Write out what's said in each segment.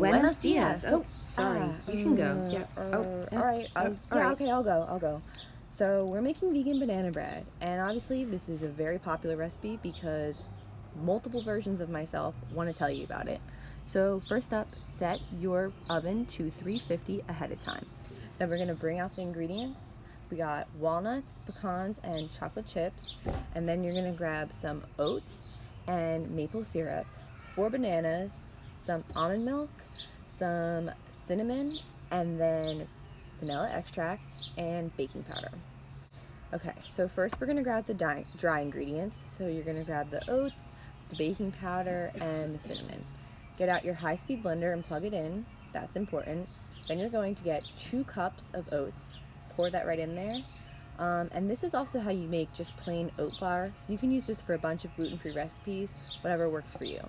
Buenos dias. Oh, sorry. You can go. Yeah. All right. Okay, I'll go. So we're making vegan banana bread, and obviously this is a very popular recipe because multiple versions of myself want to tell you about it. So first up, set your oven to 350 ahead of time. Then we're gonna bring out the ingredients. We got walnuts, pecans, and chocolate chips, and then you're gonna grab some oats and maple syrup, 4 bananas, some almond milk, some cinnamon, and then vanilla extract and baking powder. Okay, so first we're gonna grab the dry ingredients. So you're gonna grab the oats, the baking powder, and the cinnamon. Get out your high-speed blender and plug it in. That's important. Then you're going to get 2 cups of oats. Pour that right in there. And this is also how you make just plain oat flour. So you can use this for a bunch of gluten-free recipes, whatever works for you.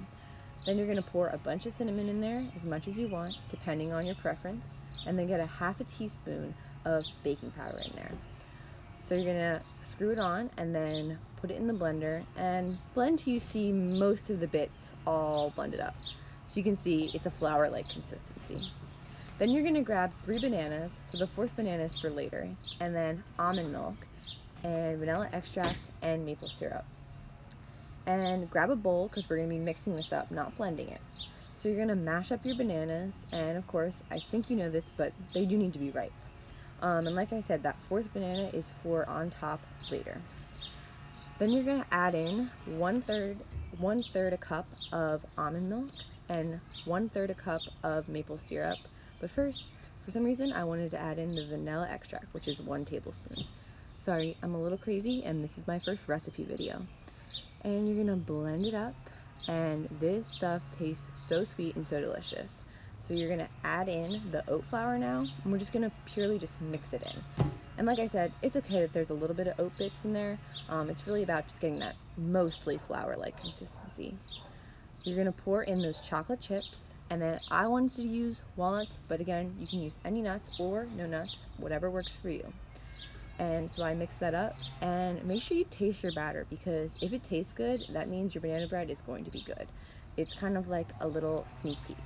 Then you're gonna pour a bunch of cinnamon in there, as much as you want, depending on your preference. And then get a half a teaspoon of baking powder in there. So you're gonna screw it on and then put it in the blender and blend till you see most of the bits all blended up. So you can see it's a flour-like consistency. Then you're gonna grab 3 bananas, so the 4th banana is for later, and then almond milk and vanilla extract and maple syrup. And grab a bowl because we're gonna be mixing this up, not blending it. So you're gonna mash up your bananas, and of course, I think you know this, but they do need to be ripe. And like I said, that 4th banana is for on top later. Then you're gonna add in one third a cup of almond milk and 1/3 a cup of maple syrup. But first, for some reason, I wanted to add in the vanilla extract, which is 1 tablespoon. Sorry, I'm a little crazy, and this is my first recipe video. And you're gonna blend it up, and this stuff tastes so sweet and so delicious. So you're gonna add in the oat flour now, and we're just gonna purely just mix it in. And like I said, it's okay that there's a little bit of oat bits in there. It's really about just getting that mostly flour-like consistency. You're gonna pour in those chocolate chips, and then I wanted to use walnuts, but again, you can use any nuts or no nuts, whatever works for you. And so I mix that up, and make sure you taste your batter, because if it tastes good, that means your banana bread is going to be good. It's kind of like a little sneak peek.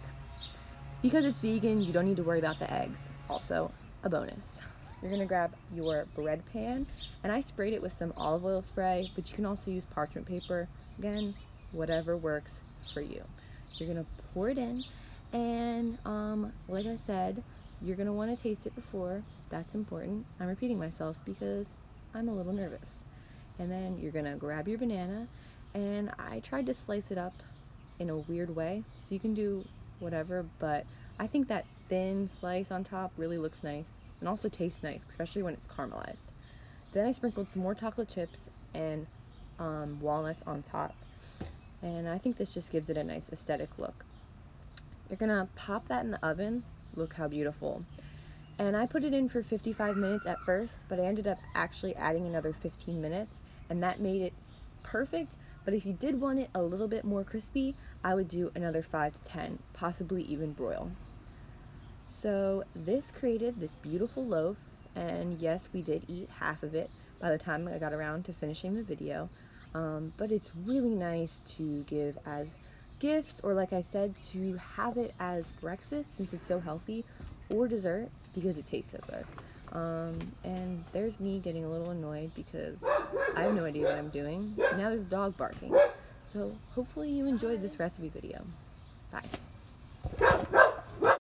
Because it's vegan, you don't need to worry about the eggs. Also, a bonus. You're gonna grab your bread pan, and I sprayed it with some olive oil spray, but you can also use parchment paper. Again, whatever works for you. You're gonna pour it in, and like I said, you're gonna wanna taste it before. That's important. I'm repeating myself because I'm a little nervous. And then you're gonna grab your banana, and I tried to slice it up in a weird way, so you can do whatever, but I think that thin slice on top really looks nice and also tastes nice, especially when it's caramelized. Then I sprinkled some more chocolate chips and walnuts on top, and I think this just gives it a nice aesthetic look. You're gonna pop that in the oven. Look how beautiful. And I put it in for 55 minutes at first, but I ended up actually adding another 15 minutes, and that made it perfect. But if you did want it a little bit more crispy, I would do another 5 to 10, possibly even broil. So this created this beautiful loaf, and yes, we did eat half of it by the time I got around to finishing the video. But it's really nice to give as gifts, or like I said, to have it as breakfast since it's so healthy, or dessert because it tastes so good. And there's me getting a little annoyed because I have no idea what I'm doing. Now there's a dog barking. So hopefully you enjoyed this recipe video. Bye.